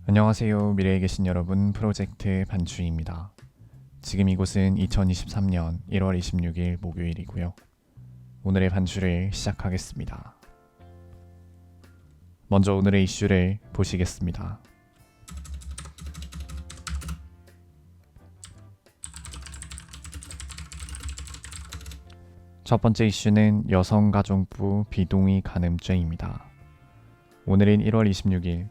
안녕하세요. 미래에 계신 여러분, 프로젝트 반추입니다. 지금 이곳은 2023년 1월 26일 목요일이고요. 오늘의 반추를 시작하겠습니다. 먼저 오늘의 이슈를 보시겠습니다. 첫 번째 이슈는 여성가족부 비동의 간음죄입니다. 오늘인 1월 26일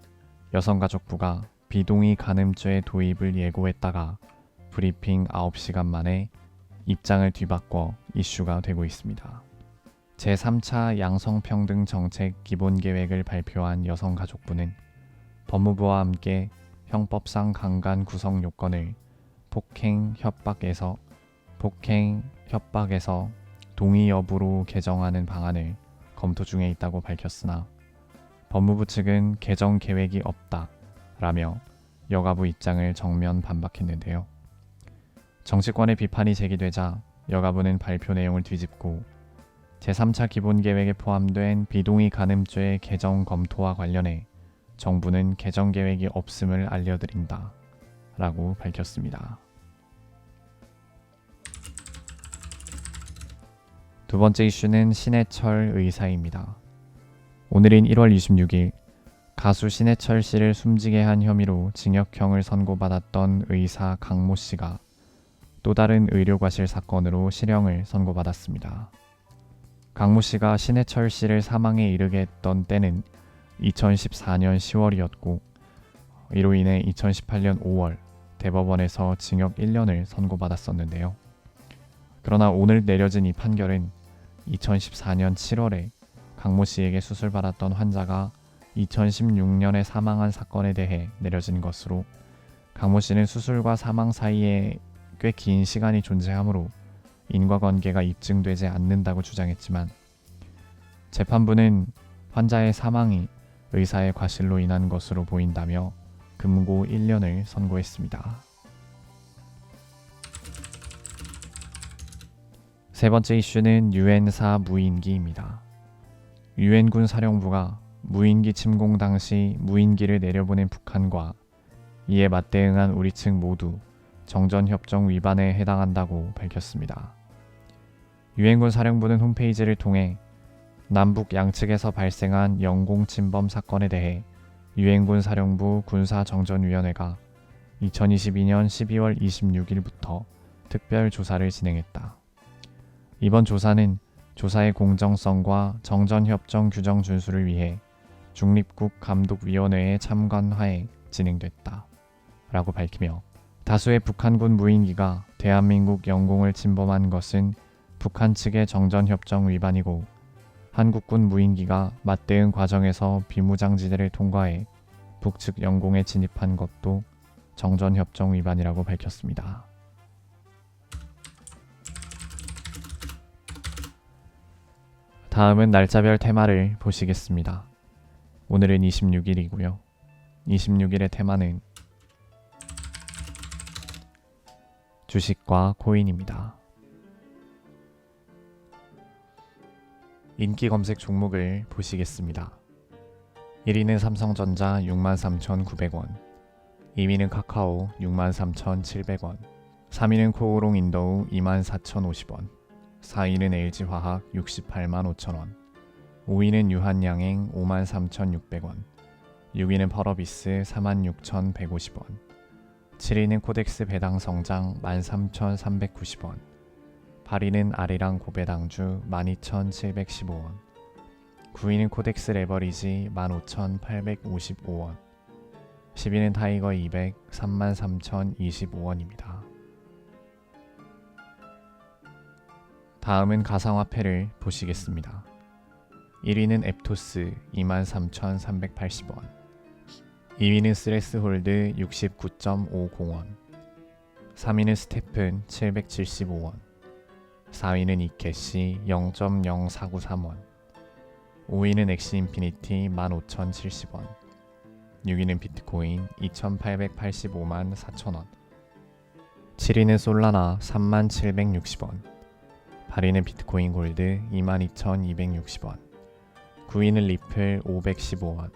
여성가족부가 비동의 간음죄 도입을 예고했다가 브리핑 9시간 만에 입장을 뒤바꿔 이슈가 되고 있습니다. 제3차 양성평등 정책 기본계획을 발표한 여성가족부는 법무부와 함께 형법상 강간 구성 요건을 폭행, 협박에서 동의 여부로 개정하는 방안을 검토 중에 있다고 밝혔으나 법무부 측은 개정 계획이 없다라며 여가부 입장을 정면 반박했는데요. 정치권의 비판이 제기되자 여가부는 발표 내용을 뒤집고 제3차 기본계획에 포함된 비동의 간음죄 개정 검토와 관련해 정부는 개정 계획이 없음을 알려드린다 라고 밝혔습니다. 두 번째 이슈는 신해철 의사입니다. 오늘인 1월 26일 가수 신해철 씨를 숨지게 한 혐의로 징역형을 선고받았던 의사 강모 씨가 또 다른 의료과실 사건으로 실형을 선고받았습니다. 강모 씨가 신해철 씨를 사망에 이르게 했던 때는 2014년 10월이었고 이로 인해 2018년 5월 대법원에서 징역 1년을 선고받았었는데요. 그러나 오늘 내려진 이 판결은 2014년 7월에 강모 씨에게 수술받았던 환자가 2016년에 사망한 사건에 대해 내려진 것으로 강모 씨는 수술과 사망 사이에 꽤 긴 시간이 존재하므로 인과관계가 입증되지 않는다고 주장했지만 재판부는 환자의 사망이 의사의 과실로 인한 것으로 보인다며 금고 1년을 선고했습니다. 세 번째 이슈는 유엔사 무인기입니다. 유엔군 사령부가 무인기 침공 당시 무인기를 내려보낸 북한과 이에 맞대응한 우리 측 모두 정전협정 위반에 해당한다고 밝혔습니다. 유엔군 사령부는 홈페이지를 통해 남북 양측에서 발생한 영공 침범 사건에 대해 유엔군 사령부 군사정전위원회가 2022년 12월 26일부터 특별 조사를 진행했다. 이번 조사는 조사의 공정성과 정전협정 규정 준수를 위해 중립국 감독위원회의 참관하에 진행됐다 라고 밝히며 다수의 북한군 무인기가 대한민국 영공을 침범한 것은 북한 측의 정전협정 위반이고 한국군 무인기가 맞대응 과정에서 비무장지대를 통과해 북측 영공에 진입한 것도 정전협정 위반이라고 밝혔습니다. 다음은 날짜별 테마를 보시겠습니다. 오늘은 26일이고요. 26일의 테마는 주식과 코인입니다. 인기 검색 종목을 보시겠습니다. 1위는 삼성전자 63,900원, 2위는 카카오 63,700원, 3위는 코오롱 인더우 24,050원, 4위는 LG화학 68만 5천원, 5위는 유한양행 53,600원, 6위는 펄어비스 46,150원, 7위는 코덱스 배당성장 13,390원, 8위는 아리랑 고배당주 12,715원, 9위는 코덱스 레버리지 15,855원, 10위는 타이거 200 33,025원입니다. 다음은 가상화폐를 보시겠습니다. 1위는 앱토스 23,380원, 2위는 스레스홀드 69.50원, 3위는 스테픈 775원, 4위는 이캐시 0.0493원, 5위는 엑시인피니티 15,070원, 6위는 비트코인 2,885만 4천원, 7위는 솔라나 3760원, 8위는 비트코인 골드 22,260원, 9위는 리플 515원,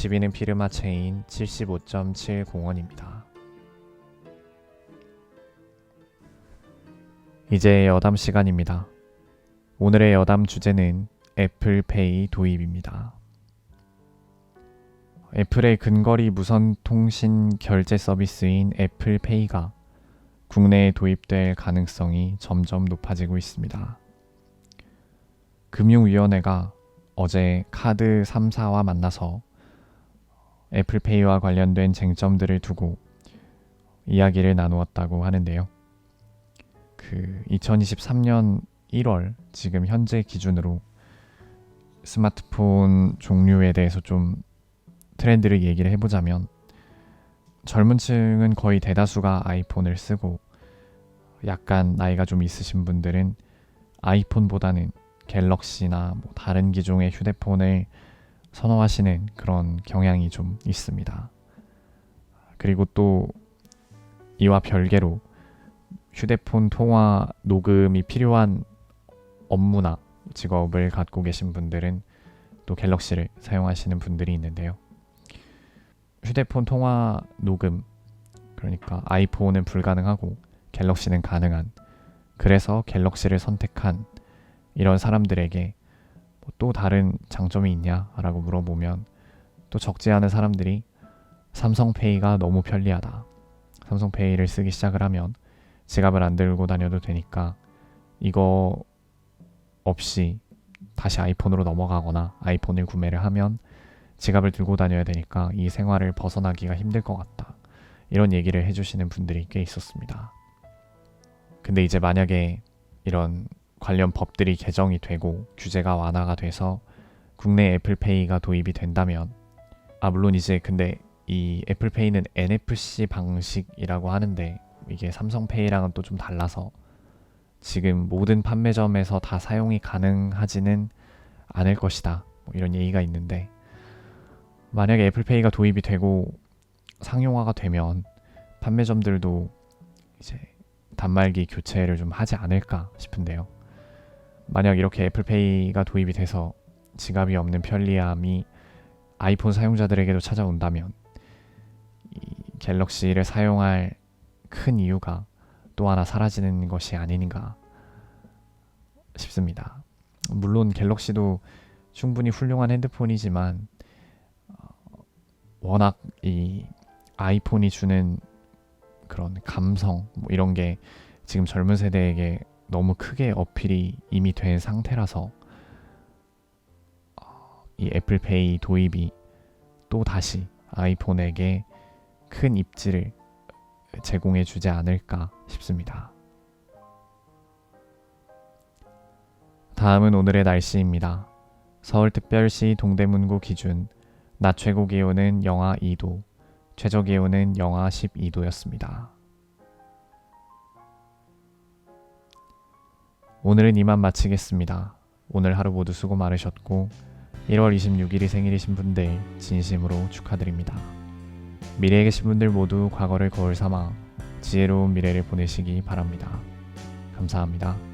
지비는 피르마체인 75.70원입니다. 이제 여담 시간입니다. 오늘의 여담 주제는 애플페이 도입입니다. 애플의 근거리 무선 통신 결제 서비스인 애플페이가 국내에 도입될 가능성이 점점 높아지고 있습니다. 금융위원회가 어제 카드 3사와 만나서 애플페이와 관련된 쟁점들을 두고 이야기를 나누었다고 하는데요. 2023년 1월 지금 현재 기준으로 스마트폰 종류에 대해서 좀 트렌드를 얘기를 해보자면 젊은 층은 거의 대다수가 아이폰을 쓰고 약간 나이가 좀 있으신 분들은 아이폰보다는 갤럭시나 다른 기종의 휴대폰을 선호하시는 그런 경향이 좀 있습니다. 그리고 또 이와 별개로 휴대폰 통화 녹음이 필요한 업무나 직업을 갖고 계신 분들은 또 갤럭시를 사용하시는 분들이 있는데요. 휴대폰 통화 녹음, 그러니까 아이폰은 불가능하고 갤럭시는 가능한, 그래서 갤럭시를 선택한 이런 사람들에게 또 다른 장점이 있냐라고 물어보면 또 적지 않은 사람들이 삼성페이가 너무 편리하다. 삼성페이를 쓰기 시작을 하면 지갑을 안 들고 다녀도 되니까 이거 없이 다시 아이폰으로 넘어가거나 아이폰을 구매를 하면 지갑을 들고 다녀야 되니까 이 생활을 벗어나기가 힘들 것 같다. 이런 얘기를 해주시는 분들이 꽤 있었습니다. 근데 이제 만약에 이런 관련 법들이 개정이 되고 규제가 완화가 돼서 국내 애플페이가 도입이 된다면 물론 이제 근데 이 애플페이는 NFC 방식이라고 하는데 이게 삼성페이랑은 또 좀 달라서 지금 모든 판매점에서 다 사용이 가능하지는 않을 것이다. 이런 얘기가 있는데 만약에 애플페이가 도입이 되고 상용화가 되면 판매점들도 이제 단말기 교체를 좀 하지 않을까 싶은데요. 만약 이렇게 애플페이가 도입이 돼서 지갑이 없는 편리함이 아이폰 사용자들에게도 찾아온다면 이 갤럭시를 사용할 큰 이유가 또 하나 사라지는 것이 아닌가 싶습니다. 물론 갤럭시도 충분히 훌륭한 핸드폰이지만 워낙 이 아이폰이 주는 그런 감성 이런 게 지금 젊은 세대에게 너무 크게 어필이 이미 된 상태라서 이 애플페이 도입이 또 다시 아이폰에게 큰 입지를 제공해 주지 않을까 싶습니다. 다음은 오늘의 날씨입니다. 서울특별시 동대문구 기준 낮 최고 기온은 영하 2도, 최저 기온은 영하 12도였습니다. 오늘은 이만 마치겠습니다. 오늘 하루 모두 수고 많으셨고 1월 26일이 생일이신 분들 진심으로 축하드립니다. 미래에 계신 분들 모두 과거를 거울 삼아 지혜로운 미래를 보내시기 바랍니다. 감사합니다.